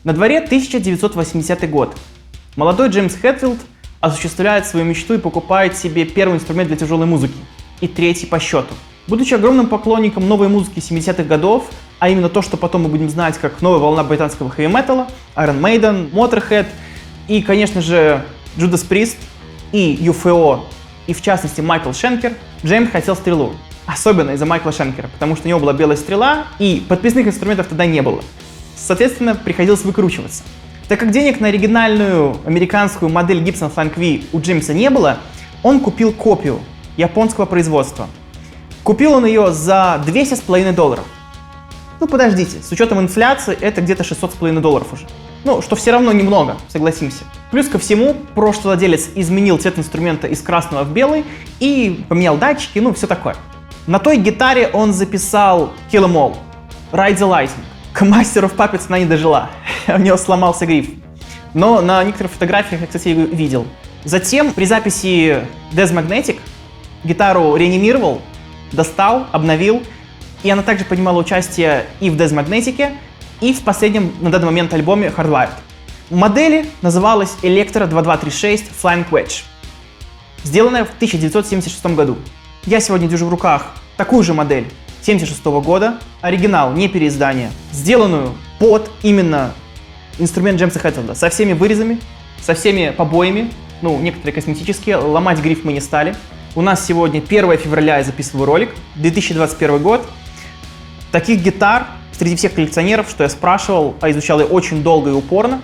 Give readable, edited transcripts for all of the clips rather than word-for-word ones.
На дворе 1980 год. Молодой Джеймс Хэтфилд осуществляет свою мечту и покупает себе первый инструмент для тяжелой музыки. И третий по счету. Будучи огромным поклонником новой музыки 70-х годов, а именно то, что потом мы будем знать как новая волна британского хэви-металла, Iron Maiden, Motorhead и, конечно же, Judas Priest и UFO, и в частности Майкл Шенкер, Джеймс хотел стрелу. Особенно из-за Майкла Шенкера, потому что у него была белая стрела, и подписных инструментов тогда не было. Соответственно, приходилось выкручиваться. Так как денег на оригинальную американскую модель Gibson Flying V у Джеймса не было, он купил копию японского производства. Купил он ее за $200,5. Ну подождите, с учетом инфляции это где-то $600,5 уже. Ну, что все равно немного, согласимся. Плюс ко всему, прошлый владелец изменил цвет инструмента из красного в белый и поменял датчики, ну все такое. На той гитаре он записал Kill 'Em All, Ride the Lightning. К Master of Puppets она не дожила, у него сломался гриф. Но на некоторых фотографиях я, кстати, его видел. Затем при записи Death Magnetic гитару реанимировал, достал, обновил, и она также принимала участие и в Death Magnetic, и в последнем на данный момент альбоме Hardwired. Модели называлась Electra 2236 Flying Wedge, сделанная в 1976 году. Я сегодня держу в руках такую же модель 1976 года, оригинал, не переиздание, сделанную под именно инструмент Джеймса Хэтфилда, со всеми вырезами, со всеми побоями, ну, некоторые косметические, ломать гриф мы не стали. У нас сегодня 1 февраля, я записываю ролик, 2021 год. Таких гитар среди всех коллекционеров, что я спрашивал, а изучал я очень долго и упорно,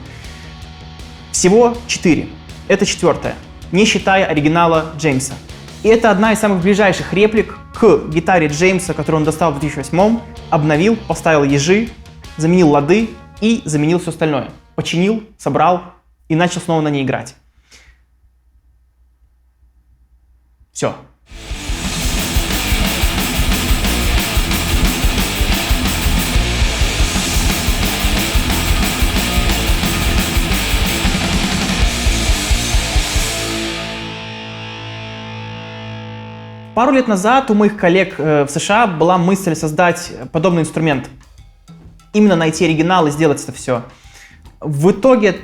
всего 4. Это 4-я, не считая оригинала Джеймса. И это одна из самых ближайших реплик к гитаре Джеймса, которую он достал в 2008-м, обновил, поставил ежи, заменил лады и заменил все остальное. Починил, собрал и начал снова на ней играть. Все. Пару лет назад у моих коллег в США была мысль создать подобный инструмент. Именно найти оригинал и сделать это все. В итоге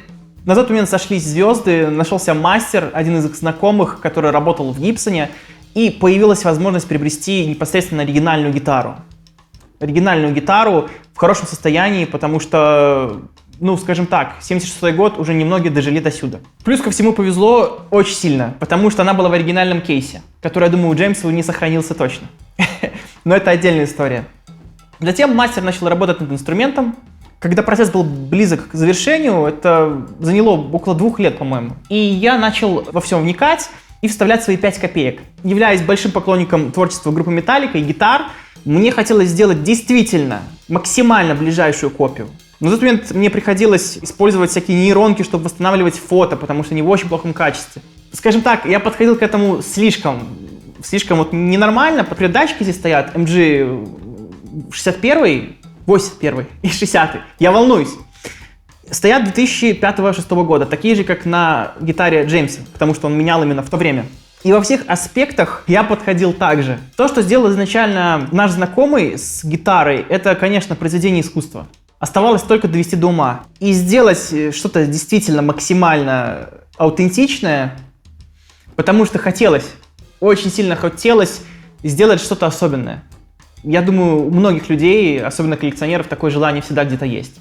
на тот момент сошлись звезды, нашелся мастер, один из их знакомых, который работал в Гибсоне, и появилась возможность приобрести непосредственно оригинальную гитару. Оригинальную гитару в хорошем состоянии, потому что, ну, скажем так, 76-й год уже немногие дожили до сюда. Плюс ко всему повезло очень сильно, потому что она была в оригинальном кейсе, который, я думаю, у Джеймса не сохранился точно. Но это отдельная история. Затем мастер начал работать над инструментом. Когда процесс был близок к завершению, это заняло около 2 лет, по-моему. И я начал во все вникать и вставлять свои 5 копеек. Являясь большим поклонником творчества группы Metallica и гитар, мне хотелось сделать действительно максимально ближайшую копию. Но в тот момент мне приходилось использовать всякие нейронки, чтобы восстанавливать фото, потому что они в очень плохом качестве. Скажем так, я подходил к этому слишком вот ненормально. Датчики здесь стоят, MG 61, 81 и 60. Я волнуюсь. Стоят 2005-2006 года, такие же, как на гитаре Джеймса, потому что он менял именно в то время. И во всех аспектах я подходил так же. То, что сделал изначально наш знакомый с гитарой, это, конечно, произведение искусства. Оставалось только довести до ума. И сделать что-то действительно максимально аутентичное, потому что хотелось, очень сильно хотелось сделать что-то особенное. Я думаю, у многих людей, особенно коллекционеров, такое желание всегда где-то есть.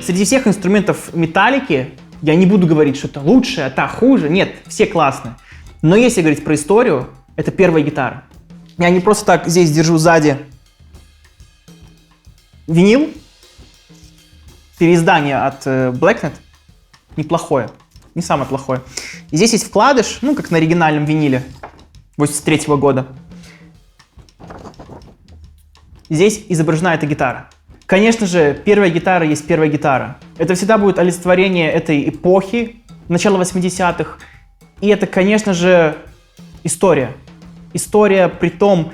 среди всех инструментов металлики, я не буду говорить, что это лучше, а та хуже. Нет, все классные. Но если говорить про историю, это первая гитара. Я не просто так здесь держу сзади винил. Переиздание от Blacknet. Неплохое. Не самое плохое. И здесь есть вкладыш, ну, как на оригинальном виниле 83 года. Здесь изображена эта гитара. Конечно же, первая гитара есть первая гитара. Это всегда будет олицетворение этой эпохи, начала 80-х. И это, конечно же, история. История, притом,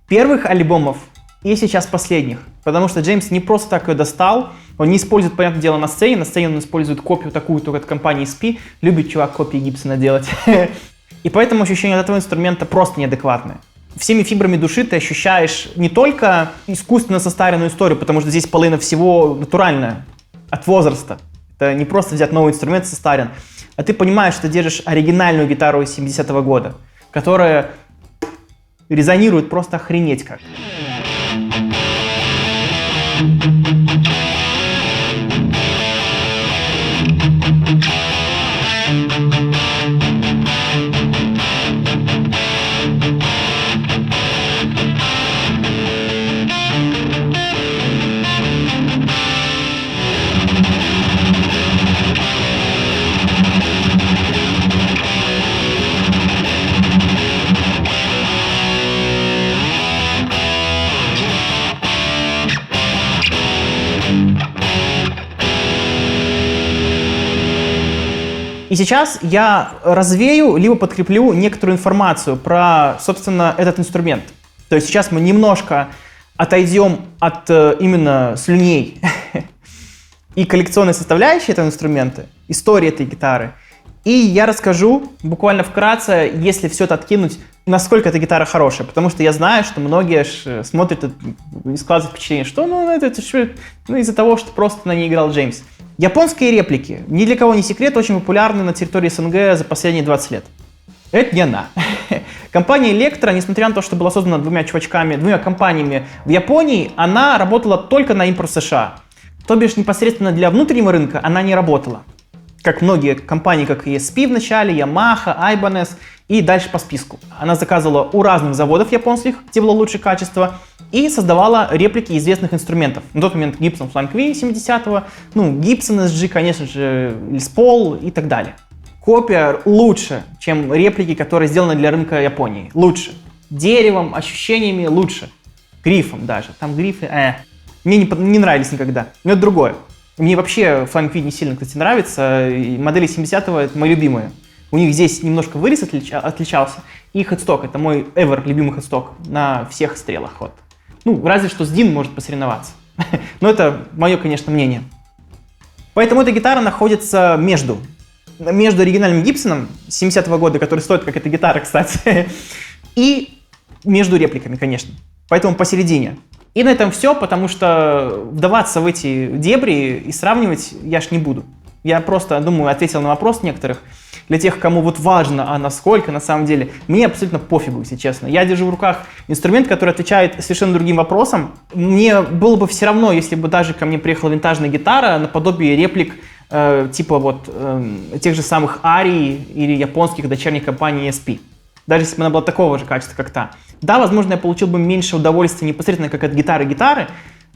первых альбомов и сейчас последних. Потому что Джеймс не просто так ее достал. Он не использует, понятное дело, на сцене. На сцене он использует копию такую только от компании SP. Любит чувак копии Гибсона делать. И поэтому ощущение от этого инструмента просто неадекватное. Всеми фибрами души ты ощущаешь не только искусственно состаренную историю, потому что здесь половина всего натуральная, от возраста. Это не просто взять новый инструмент состарен, а ты понимаешь, что ты держишь оригинальную гитару из 70-го года, которая резонирует просто охренеть как. И сейчас я развею, либо подкреплю некоторую информацию про, собственно, этот инструмент. То есть сейчас мы немножко отойдем от именно слюней и коллекционной составляющей этого инструмента, истории этой гитары. И я расскажу буквально вкратце, если все это откинуть, насколько эта гитара хорошая. Потому что я знаю, что многие смотрят и складывают впечатление, что это из-за того, что просто на ней играл Джеймс. Японские реплики, ни для кого не секрет, очень популярны на территории СНГ за последние 20 лет. Это не она. Компания Electra, несмотря на то, что была создана двумя компаниями в Японии, она работала только на импорт США. То бишь непосредственно для внутреннего рынка она не работала. Как многие компании, как ESP в начале, Yamaha, Ibanez и дальше по списку. Она заказывала у разных заводов японских, где было лучшее качество, и создавала реплики известных инструментов. На тот момент Gibson Flying V 70-го, Gibson SG, конечно же, Les Paul и так далее. Копия лучше, чем реплики, которые сделаны для рынка Японии. Лучше. Деревом, ощущениями лучше. Грифом даже. Там грифы, мне не нравились никогда. Но это другое. Мне вообще Flying V не сильно, кстати, нравится. И модели 70-го — это мои любимые. У них здесь немножко вырез отличался. И хедсток — это мой ever любимый хедсток на всех стрелах. Вот. Разве что с Дин может посоревноваться. Но это мое, конечно, мнение. Поэтому эта гитара находится между оригинальным Гибсоном 70-го года, который стоит как эта гитара, кстати, и между репликами, конечно. Поэтому посередине. И на этом все, потому что вдаваться в эти дебри и сравнивать я ж не буду. Я просто, думаю, ответил на вопрос некоторых. Для тех, кому важно, а насколько, на самом деле, мне абсолютно пофигу, если честно. Я держу в руках инструмент, который отвечает совершенно другим вопросам. Мне было бы все равно, если бы даже ко мне приехала винтажная гитара наподобие реплик тех же самых Арий или японских дочерних компаний ESP. Даже если бы она была такого же качества, как та. Да, возможно, я получил бы меньше удовольствия непосредственно как от гитары,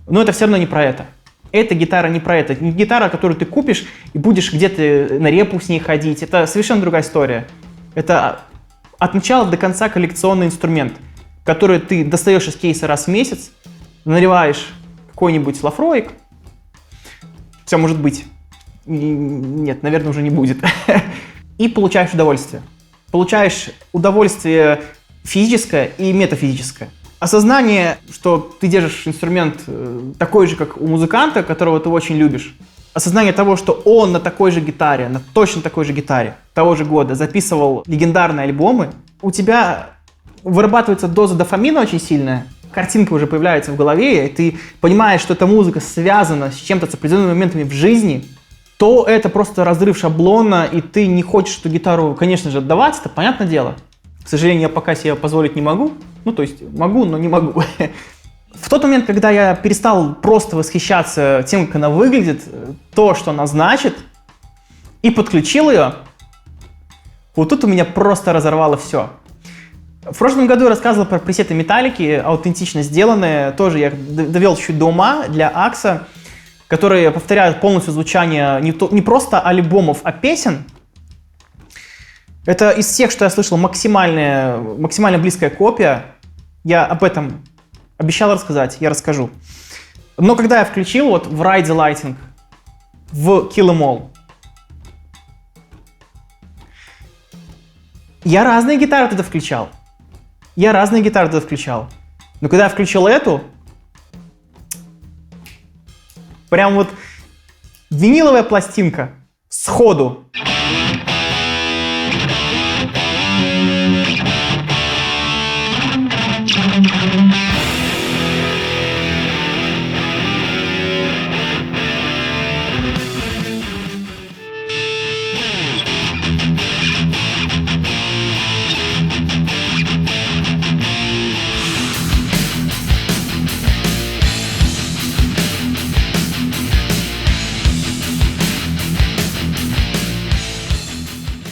но это все равно не про это. Эта гитара не про это. Не гитара, которую ты купишь и будешь где-то на репу с ней ходить. Это совершенно другая история. Это от начала до конца коллекционный инструмент, который ты достаешь из кейса раз в месяц, наливаешь какой-нибудь лафроик. Все может быть. Нет, наверное, уже не будет. И получаешь удовольствие. Получаешь удовольствие физическое и метафизическое. Осознание, что ты держишь инструмент такой же, как у музыканта, которого ты очень любишь. Осознание того, что он на такой же гитаре, на точно такой же гитаре того же года записывал легендарные альбомы. У тебя вырабатывается доза дофамина очень сильная. Картинка уже появляется в голове, и ты понимаешь, что эта музыка связана с чем-то, с определенными моментами в жизни, то это просто разрыв шаблона, и ты не хочешь эту гитару, конечно же, отдавать, это понятное дело. К сожалению, я пока себе позволить не могу. То есть могу, но не могу. В тот момент, когда я перестал просто восхищаться тем, как она выглядит, то, что она значит, и подключил ее, вот тут у меня просто разорвало все. В прошлом году я рассказывал про пресеты Металлики, аутентично сделанные, тоже я их довел чуть до ума для Акса, которые повторяют полностью звучание не просто альбомов, а песен. Это из всех, что я слышал, максимально близкая копия. Я об этом обещал рассказать, я расскажу. Но когда я включил вот в Ride the Lightning, в Kill 'Em All, я разные гитары тогда включал. Но когда я включил эту, прям вот виниловая пластинка сходу.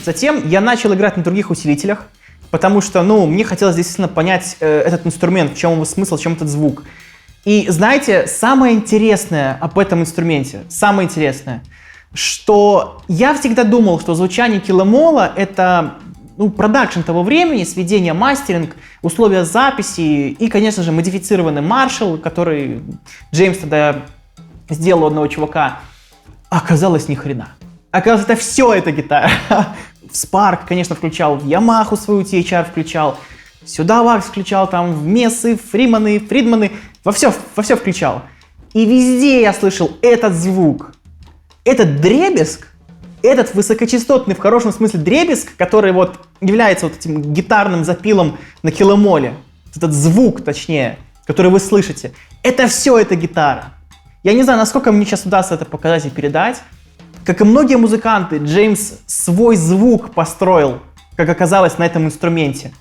Затем я начал играть на других усилителях, потому что, мне хотелось действительно понять этот инструмент, в чем его смысл, в чем этот звук. И знаете, самое интересное об этом инструменте, что я всегда думал, что звучание Kill 'Em All — это продакшн того времени, сведение, мастеринг, условия записи и, конечно же, модифицированный Marshall, который Джеймс тогда сделал у одного чувака. Оказалось, ни хрена. Оказалось, это все эта гитара. В Spark, конечно, включал, в Yamaha свою THR включал, сюда Wax включал, там в Мессы, Фридманы, во все включал. И везде я слышал этот звук, этот дребезг, этот высокочастотный, в хорошем смысле, дребезг, который вот является вот этим гитарным запилом на Kill 'Em All. Этот звук, точнее, который вы слышите. Это все эта гитара. Я не знаю, насколько мне сейчас удастся это показать и передать. Как и многие музыканты, Джеймс свой звук построил, как оказалось, на этом инструменте.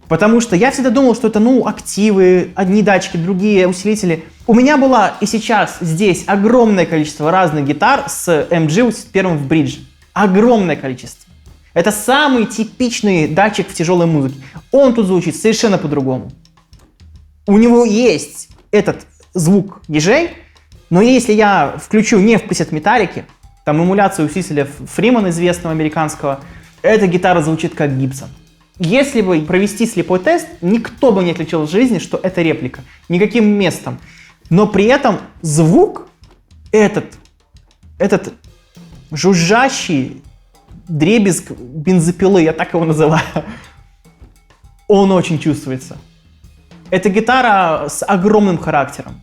Потому что я всегда думал, что это, активы, одни датчики, другие усилители. У меня было и сейчас здесь огромное количество разных гитар с MG81 в бридже. Огромное количество. Это самый типичный датчик в тяжелой музыке. Он тут звучит совершенно по-другому. У него есть этот звук ежей, но если я включу не в пресет Металлики, там эмуляцию усилителя Фримана, известного американского, эта гитара звучит как Гибсон. Если бы провести слепой тест, никто бы не отличил в жизни, что это реплика. Никаким местом. Но при этом звук, этот жужжащий дребезг бензопилы, я так его называю, он очень чувствуется. Это гитара с огромным характером.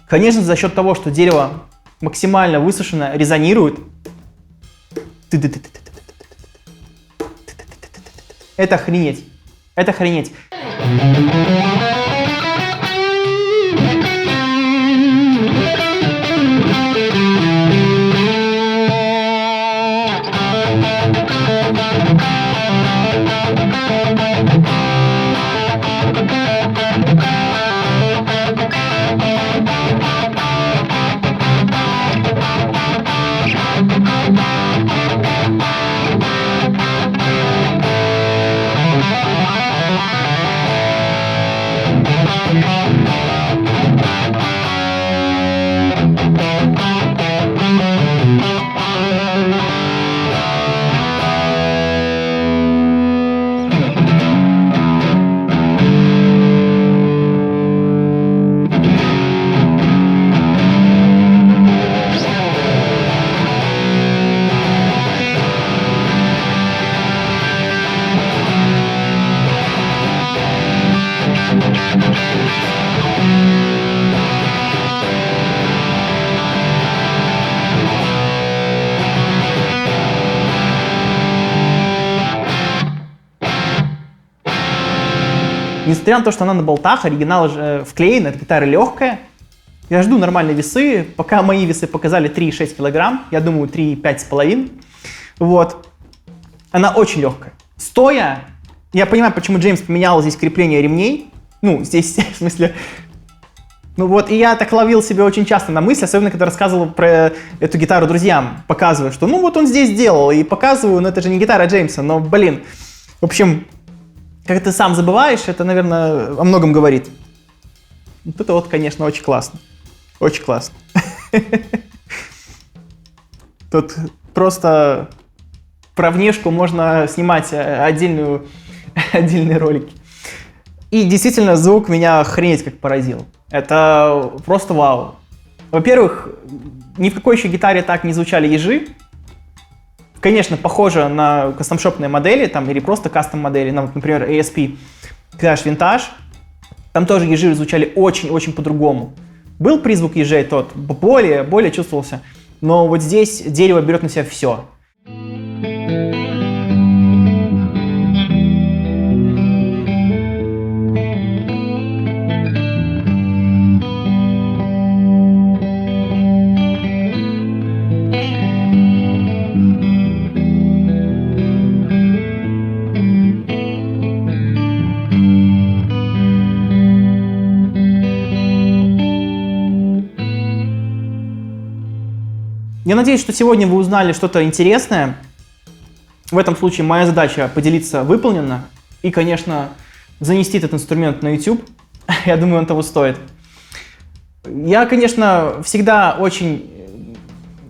Конечно, за счет того, что дерево максимально высушено, резонирует. Это охренеть. Это охренеть. Несмотря на то, что она на болтах, оригинал же вклеен, эта гитара легкая. Я жду нормальные весы. Пока мои весы показали 3,6 килограмм, я думаю 3,5,5. Вот. Она очень легкая. Стоя, я понимаю, почему Джеймс поменял здесь крепление ремней. Здесь, в смысле, Ну вот, и я так ловил себя очень часто на мысли, особенно когда рассказывал про эту гитару друзьям, показываю, что ну вот он здесь делал, и показываю, ну это же не гитара Джеймса, но блин. В общем, когда ты сам забываешь, это, наверное, о многом говорит. Вот это вот, конечно, очень классно. Очень классно. Тут просто про внешку можно снимать отдельные ролики. И действительно, звук меня охренеть как поразил. Это просто вау. Во-первых, ни в какой еще гитаре так не звучали ежи. Конечно, похоже на кастомшопные модели, там, или просто кастом-модели, например, ASP Clash Vintage. Там тоже ежи звучали очень-очень по-другому. Был призвук ежей тот, более чувствовался, но вот здесь дерево берет на себя все. Я надеюсь, что сегодня вы узнали что-то интересное. В этом случае моя задача поделиться выполнена. И, конечно, занести этот инструмент на YouTube. Я думаю, он того стоит. Я, конечно, всегда очень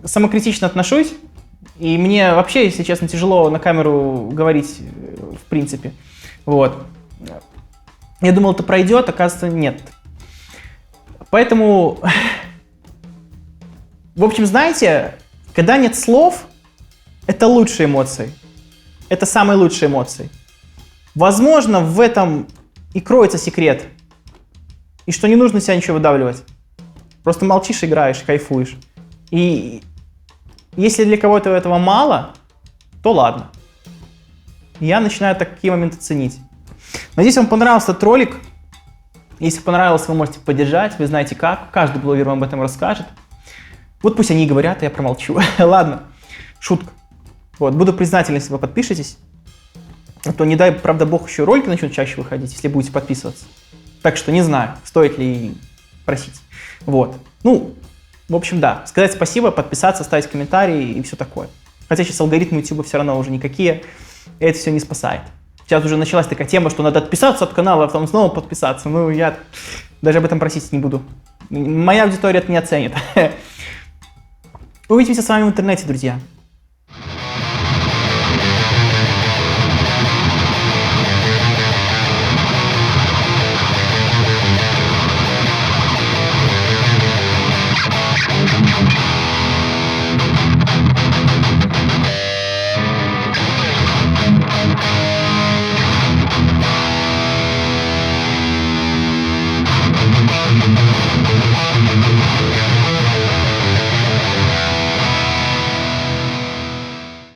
самокритично отношусь. И мне вообще, если честно, тяжело на камеру говорить в принципе. Вот. Я думал, это пройдет, оказывается, нет. Поэтому... В общем, знаете, когда нет слов, это лучшие эмоции. Это самые лучшие эмоции. Возможно, в этом и кроется секрет. И что не нужно себя ничего выдавливать. Просто молчишь, играешь, кайфуешь. И если для кого-то этого мало, то ладно. Я начинаю такие моменты ценить. Надеюсь, вам понравился этот ролик. Если понравилось, вы можете поддержать. Вы знаете как. Каждый блогер вам об этом расскажет. Вот пусть они и говорят, а я промолчу. Ладно, шутка. Вот, буду признателен, если вы подпишетесь. А то, не дай, правда, бог, еще ролики начнут чаще выходить, если будете подписываться. Так что не знаю, стоит ли просить. Вот. Ну, в общем, да. Сказать спасибо, подписаться, ставить комментарии и все такое. Хотя сейчас алгоритмы YouTube все равно уже никакие. И это все не спасает. Сейчас уже началась такая тема, что надо отписаться от канала, а потом снова подписаться. Ну, я даже об этом просить не буду. Моя аудитория это не оценит. Увидимся с вами в интернете, друзья.